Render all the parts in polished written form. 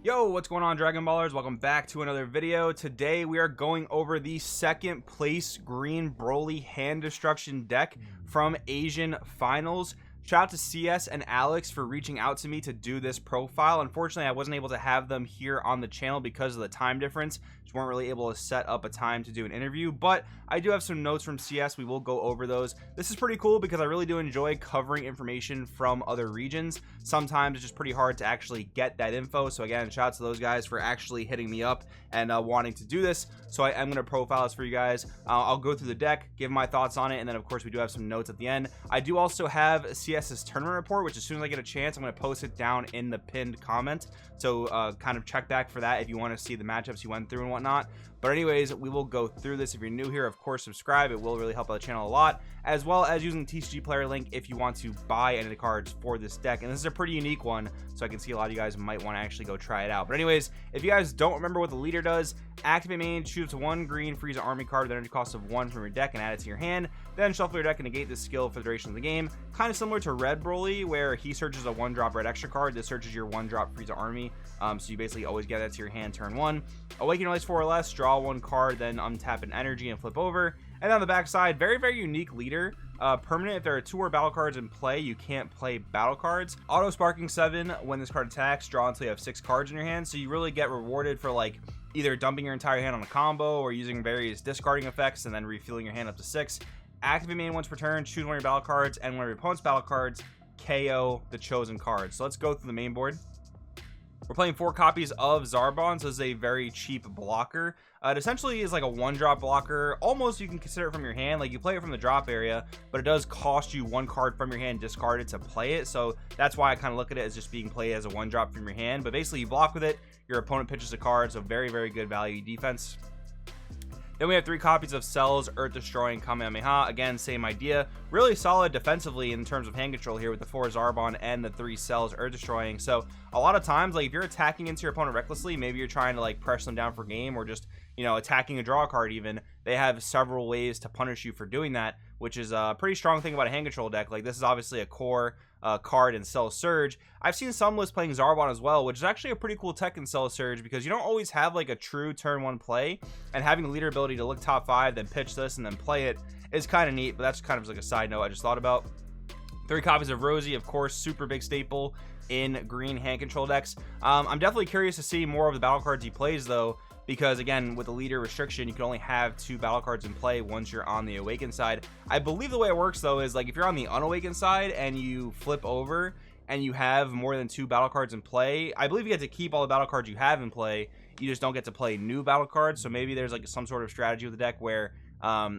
Yo, what's going on, Dragon Ballers? Welcome back to another video. Today we are going over the second place Green Broly hand destruction deck from Asian Finals. Shout out to CS and Alex for reaching out to me to do this profile. Unfortunately, I wasn't able to have them here on the channel because of the time difference. Just weren't really able to set up a time to do an interview, but I do have some notes from CS. We will go over those. This is pretty cool because I really do enjoy covering information from other regions. Sometimes it's just pretty hard to actually get that info. So again, shout out to those guys for actually hitting me up and wanting to do this. So I am going to profile this for you guys. I'll go through the deck, give my thoughts on it, and then of course we do have some notes at the end. I do also have CS's tournament report, which as soon as I get a chance, I'm going to post it down in the pinned comment. So kind of check back for that if you want to see the matchups you went through and whatnot. But anyways, we will go through this. If you're new here, of course subscribe. It will really help out the channel a lot, as well as using the TCG player link if you want to buy any of the cards for this deck. And this is a pretty unique one, so I can see a lot of you guys might want to actually go try it out. But anyways, if you guys don't remember what the leader does, activate main, choose one green Frieza army card with an energy cost of 1 from your deck and add it to your hand. Then shuffle your deck and negate this skill for the duration of the game. Kind of similar to Red Broly, where he searches a 1-drop red extra card. This searches your 1-drop Frieza army. So you basically always get that to your hand turn 1. Awaken your lights 4 or less, draw 1 card, then untap an energy and flip over. And on the back side, very unique leader. Permanent, if there are 2 or battle cards in play, you can't play battle cards. Auto sparking 7, when this card attacks, draw until you have 6 cards in your hand. So you really get rewarded for like either dumping your entire hand on a combo or using various discarding effects and then refueling your hand up to 6. Activate main once per turn, choose one of your battle cards, and one of your opponent's battle cards, KO the chosen card. So let's go through the main board. We're playing 4 copies of Zarbons. This is a very cheap blocker. It essentially is like a 1-drop blocker. Almost you can consider it from your hand. Like you play it from the drop area, but it does cost you 1 card from your hand discarded to play it. So that's why I kind of look at it as just being played as a 1-drop from your hand. But basically you block with it, your opponent pitches a card, so very good value defense. Then we have 3 copies of Cell's Earth Destroying Kamehameha. Again, same idea. Really solid defensively in terms of hand control here with the 4 Zarbon and the 3 Cell's Earth Destroying. So a lot of times, like if you're attacking into your opponent recklessly, maybe you're trying to like press them down for game or just, you know, attacking a draw card even, they have several ways to punish you for doing that, which is a pretty strong thing about a hand control deck. Like this is obviously a core card in Cell Surge. I've seen some lists playing Zarbon as well, which is actually a pretty cool tech in Cell Surge because you don't always have like a true turn 1 play, and having the leader ability to look top 5, then pitch this and then play it is kind of neat. But that's kind of like a side note I just thought about. 3 copies of Rosie, of course, super big staple in green hand control decks. I'm definitely curious to see more of the battle cards he plays though, because again, with the leader restriction, you can only have 2 battle cards in play once you're on the awakened side. I believe the way it works though is like if you're on the unawakened side and you flip over and you have more than 2 battle cards in play, I believe you get to keep all the battle cards you have in play. You just don't get to play new battle cards. So maybe there's like some sort of strategy with the deck where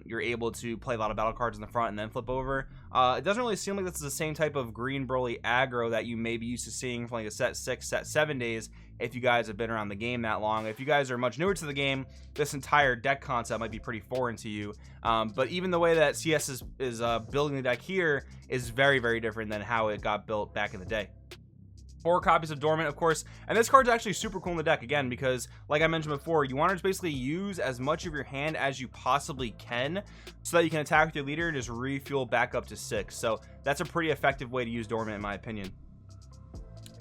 you're able to play a lot of battle cards in the front and then flip over. It doesn't really seem like this is the same type of Green Broly aggro that you may be used to seeing from like a set 6, set 7 days if you guys have been around the game that long. If you guys are much newer to the game, this entire deck concept might be pretty foreign to you. But even the way that CS is building the deck here is very different than how it got built back in the day. 4 copies of Dormant, of course, and this card's actually super cool in the deck again because like I mentioned before, you want to basically use as much of your hand as you possibly can so that you can attack with your leader and just refuel back up to 6. So that's a pretty effective way to use Dormant in my opinion.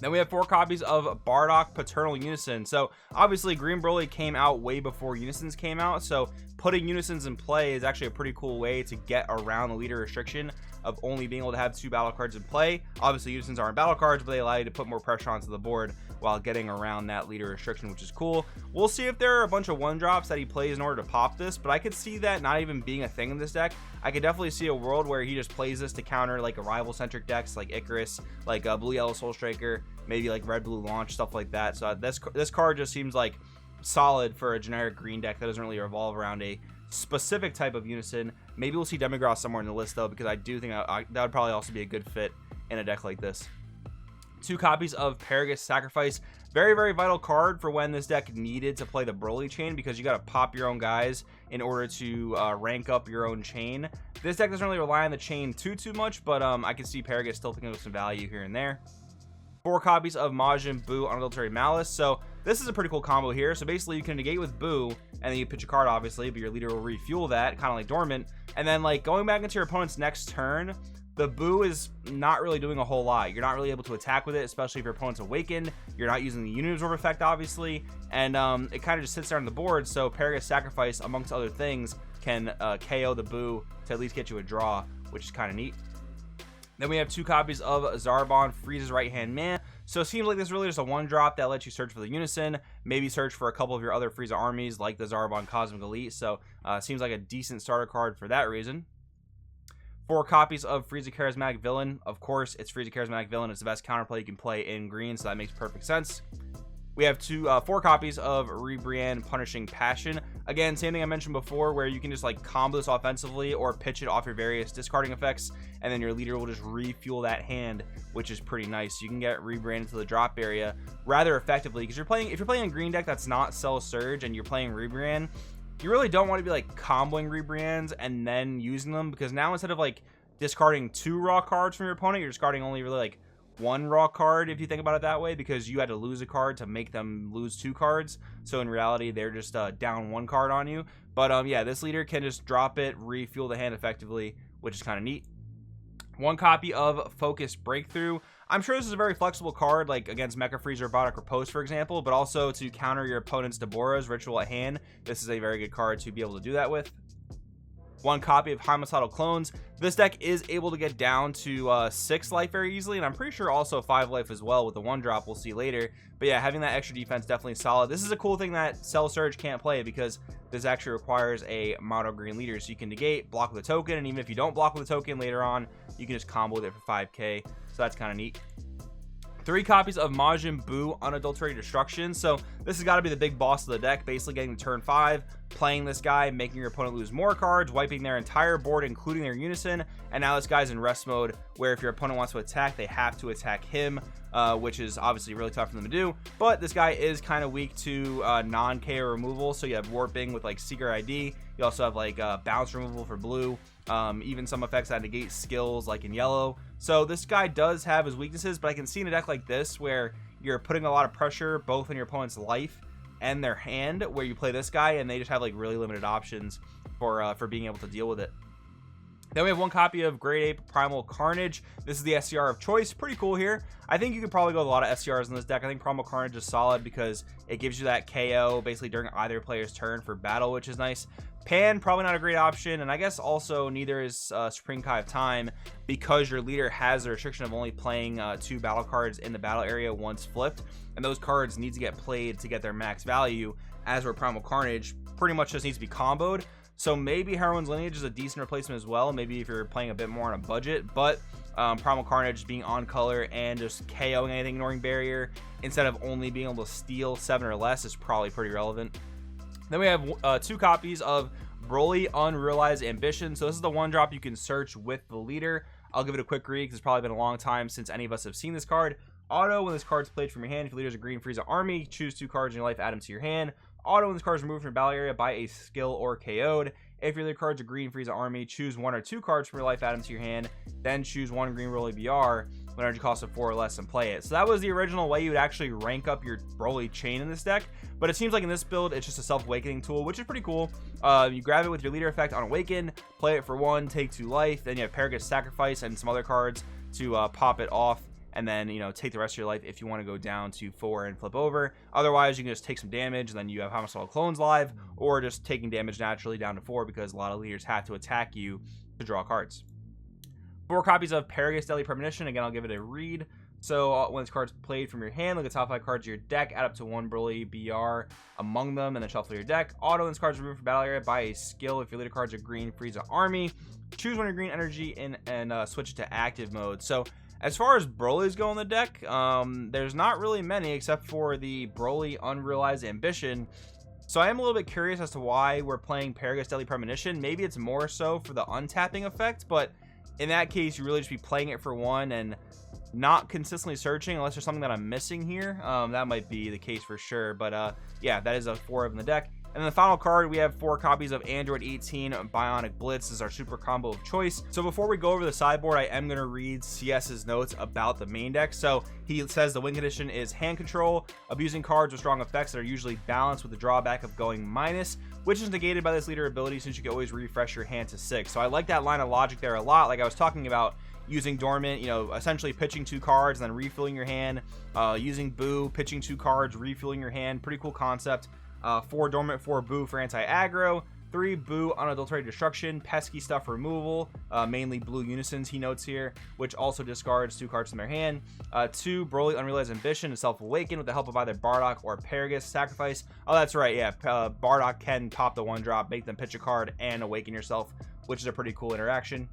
Then we have 4 copies of Bardock Unison. So obviously Green Broly came out way before Unisons came out, so putting Unisons in play is actually a pretty cool way to get around the leader restriction of only being able to have 2 battle cards in play. Obviously Unisons aren't battle cards, but they allow you to put more pressure onto the board while getting around that leader restriction, which is cool. We'll see if there are a bunch of 1-drops that he plays in order to pop this, but I could see that not even being a thing in this deck. I could definitely see a world where he just plays this to counter like a rival centric decks like Icarus, like Blue Yellow Soul Striker, maybe like Red Blue Launch, stuff like that. So this card just seems like solid for a generic green deck that doesn't really revolve around a specific type of Unison. Maybe we'll see Demigross somewhere in the list though, because I do think that would probably also be a good fit in a deck like this. 2 copies of Paragus Sacrifice. Very vital card for when this deck needed to play the Broly chain, because you got to pop your own guys in order to rank up your own chain. This deck doesn't really rely on the chain too much, but I can see Paragus still picking up some value here and there. 4 copies of Majin Buu Unadulterated Malice. So this is a pretty cool combo here. So basically you can negate with Buu and then you pitch a card obviously, but your leader will refuel that, kind of like Dormant, and then like going back into your opponent's next turn, the Boo is not really doing a whole lot. You're not really able to attack with it, especially if your opponent's awakened. You're not using the unit absorb effect, obviously, and it kind of just sits there on the board. So Paragus Sacrifice, amongst other things, can KO the Boo to at least get you a draw, which is kind of neat. Then we have 2 copies of Zarbon, Frieza's right-hand man. So it seems like this is really just a 1-drop that lets you search for the Unison, maybe search for a couple of your other Frieza armies like the Zarbon Cosmic Elite. So seems like a decent starter card for that reason. 4 copies of Frieza Charismatic Villain. Of course, it's Frieza Charismatic Villain. It's the best counterplay you can play in green, so that makes perfect sense. We have 4 copies of Ribrianne Punishing Passion. Again, same thing I mentioned before, where you can just like combo this offensively or pitch it off your various discarding effects, and then your leader will just refuel that hand, which is pretty nice. You can get Ribrianne into the drop area rather effectively, because if you're playing a green deck that's not Cell Surge and you're playing Ribrianne, you really don't want to be like comboing Ribriannes and then using them, because now instead of like discarding 2 raw cards from your opponent, you're discarding only really like 1 raw card, if you think about it that way, because you had to lose a card to make them lose 2 cards. So in reality, they're just down 1 card on you. But yeah, this leader can just drop it, refuel the hand effectively, which is kind of neat. 1 copy of Focus Breakthrough. I'm sure this is a very flexible card, like against Mecha Frieza or Bardock Riposte, for example, but also to counter your opponent's Deborah's Ritual at hand. This is a very good card to be able to do that with. 1 copy of Homicidal Clones. This deck is able to get down to 6 life very easily, and I'm pretty sure also 5 life as well with the 1-drop. We'll see later. But yeah, having that extra defense definitely solid. This is a cool thing that Cell Surge can't play, because this actually requires a mono green leader, so you can negate, block with a token, and even if you don't block with a token later on, you can just combo with it for 5k. So that's kind of neat. 3 copies of Majin Buu Unadulterated Destruction. So this has got to be the big boss of the deck, basically getting to turn 5, playing this guy, making your opponent lose more cards, wiping their entire board, including their Unison. And now this guy's in rest mode, where if your opponent wants to attack, they have to attack him, which is obviously really tough for them to do. But this guy is kind of weak to non-KO removal. So you have warping with like Seeker ID. You also have like bounce removal for blue. Even some effects that negate skills like in yellow. So this guy does have his weaknesses, but I can see in a deck like this where you're putting a lot of pressure both on your opponent's life and their hand, where you play this guy and they just have like really limited options for being able to deal with it. Then we have 1 copy of Great Ape Primal Carnage. This is the SCR of choice. Pretty cool here. I think you could probably go with a lot of SCRs in this deck. I think Primal Carnage is solid because it gives you that KO basically during either player's turn for battle, which is nice. Pan, probably not a great option, and I guess also neither is Supreme Kai of Time, because your leader has the restriction of only playing 2 battle cards in the battle area once flipped, and those cards need to get played to get their max value, as where Primal Carnage pretty much just needs to be comboed. So maybe Heroine's Lineage is a decent replacement as well, maybe if you're playing a bit more on a budget, but Primal Carnage being on color and just KOing anything ignoring barrier instead of only being able to steal 7 or less is probably pretty relevant. Then we have 2 copies of Broly Unrealized Ambition. So this is the 1-drop you can search with the leader. I'll give it a quick read because it's probably been a long time since any of us have seen this card. Auto, when this card's played from your hand, if your leader's a green Frieza army, choose 2 cards in your life, add them to your hand. Auto, when this card is removed from your battle area by a skill or KO'd. If your leader card's a green Frieza army, choose 1 or 2 cards from your life, add them to your hand. Then choose 1 green Broly BR when energy costs of 4 or less and play it. So that was the original way you would actually rank up your Broly chain in this deck, but it seems like in this build it's just a self-awakening tool, which is pretty cool. You grab it with your leader effect on Awaken, play it for 1, take 2 life, then you have Paragus Sacrifice and some other cards to pop it off, and then take the rest of your life if you want to go down to 4 and flip over. Otherwise, you can just take some damage, and then you have Homicidal Clones live, or just taking damage naturally down to 4, because a lot of leaders have to attack you to draw cards. 4 copies of Paragus Deadly Premonition. Again, I'll give it a read. So when this card's played from your hand, look at the top 5 cards of your deck, add up to 1 Broly BR among them, and then shuffle your deck. Auto, when this card's removed from battle area by a skill, if your leader card's a green Frieza army, choose 1 of your green energy and switch it to active mode. So as far as Broly's go in the deck, there's not really many except for the Broly Unrealized Ambition. So I am a little bit curious as to why we're playing Paragus Deadly Premonition. Maybe it's more so for the untapping effect, but in that case, you really just be playing it for 1 and not consistently searching unless there's something that I'm missing here. That might be the case for sure, but yeah, that is a 4 of in the deck. And then the final card, we have 4 copies of Android 18 Bionic Blitz. This is our super combo of choice. So before we go over the sideboard, I am going to read CS's notes about the main deck. So he says the win condition is hand control, abusing cards with strong effects that are usually balanced with the drawback of going minus, which is negated by this leader ability since you can always refresh your hand to 6. So I like that line of logic there a lot. Like I was talking about, using Dormant, you know, essentially pitching 2 cards and then refilling your hand, using Boo, pitching 2 cards, refueling your hand. Pretty cool concept. 4 Dormant, 4 Boo for anti-aggro, 3 Boo unadulterated destruction, pesky stuff removal, mainly blue unisons he notes here, which also discards 2 cards from their hand. 2 Broly unrealized ambition to self-awaken with the help of either Bardock or Paragus Sacrifice. Oh, that's right, yeah, Bardock can pop the 1-drop, make them pitch a card and awaken yourself, which is a pretty cool interaction.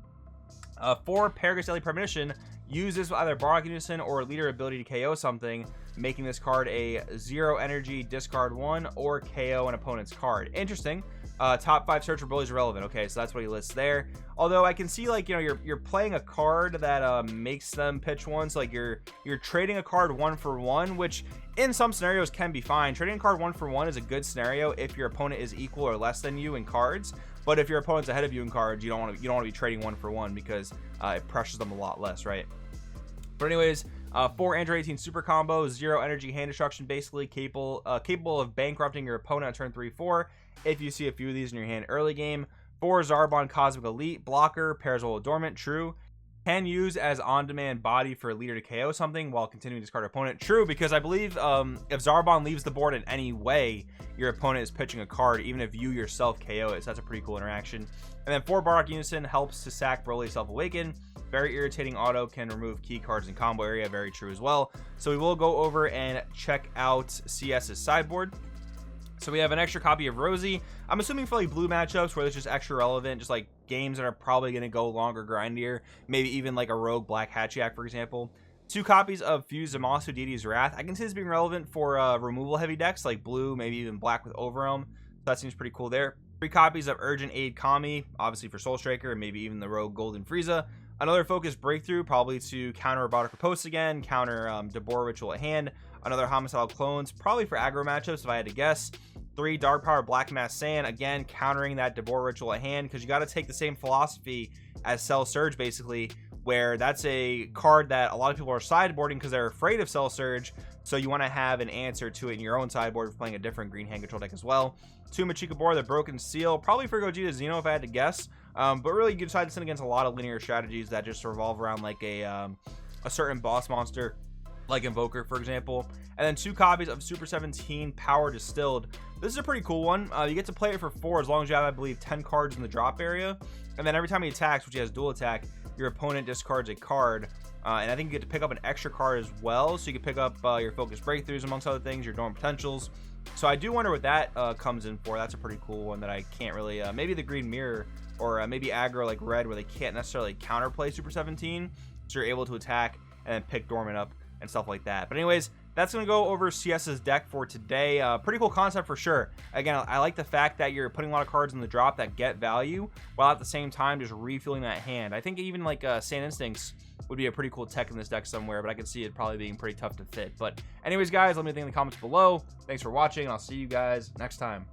4 Paragus Premonition, use this with either Bardock Unison or leader ability to KO something, making this card a 0 energy, discard 1, or KO an opponent's card. Interesting. Top 5 search for Broly is relevant. Okay, so that's what he lists there. Although I can see, like, you know, you're playing a card that makes them pitch 1, so like you're trading a card 1 for 1, which in some scenarios can be fine. Trading a card 1 for 1 is a good scenario if your opponent is equal or less than you in cards. But if your opponent's ahead of you in cards, you don't want to be trading 1 for 1 because it pressures them a lot less, right? But anyways, 4 Android 18 super combo, 0 energy hand destruction, basically capable of bankrupting your opponent on turn 3-4 if you see a few of these in your hand early game. 4 Zarbon Cosmic Elite, blocker, pairs well with Dormant, true. Can use as on-demand body for a leader to KO something while continuing to discard opponent. True, because I believe if Zarbon leaves the board in any way, your opponent is pitching a card, even if you yourself KO it. So that's a pretty cool interaction. And then 4 Bardock Unison helps to sack Broly Self-Awaken. Very irritating auto, can remove key cards in combo area. Very true as well. So we will go over and check out CS's sideboard. So we have an extra copy of Rosie. I'm assuming for like blue matchups where it's just extra relevant, just like games that are probably going to go longer, grindier, maybe even like a rogue Black Hatchiak, for example. 2 copies of Fused Zamasu Deity's Wrath. I can see this being relevant for removal heavy decks like blue, maybe even black with Overwhelm. So that seems pretty cool there. 3 copies of Urgent Aid Kami, obviously for Soul Striker, and maybe even the rogue Golden Frieza. Another Focus Breakthrough, probably to counter Robotic Riposte again, counter Debor Ritual at hand. Another Homicidal Clones, probably for aggro matchups if I had to guess. 3 Dark Power Black Mass Sand, again countering that Debor Ritual at hand, because you got to take the same philosophy as Cell Surge basically, where that's a card that a lot of people are sideboarding because they're afraid of Cell Surge, so you want to have an answer to it in your own sideboard for playing a different green hand control deck as well. 2 Machika Bor, the Broken Seal, probably for Gogeta Xeno if I had to guess, but really you can decide to send against a lot of linear strategies that just revolve around like a certain boss monster, like Invoker, for example. And then 2 copies of Super 17 Power Distilled. This is a pretty cool one. You get to play it for 4 as long as you have, I believe, 10 cards in the drop area. And then every time he attacks, which he has dual attack, your opponent discards a card. And I think you get to pick up an extra card as well. So you can pick up your Focus Breakthroughs, amongst other things, your Dormant Potentials. So I do wonder what that comes in for. That's a pretty cool one that I can't really... maybe the Green Mirror, or maybe aggro like red, where they can't necessarily counterplay Super 17. So you're able to attack and then pick Dormant up and stuff like that. But anyways, that's going to go over CS's deck for today. Pretty cool concept for sure. Again, I like the fact that you're putting a lot of cards in the drop that get value, while at the same time just refueling that hand. I think even like Sand Instincts would be a pretty cool tech in this deck somewhere, but I can see it probably being pretty tough to fit. But anyways, guys, let me know in the comments below. Thanks for watching, and I'll see you guys next time.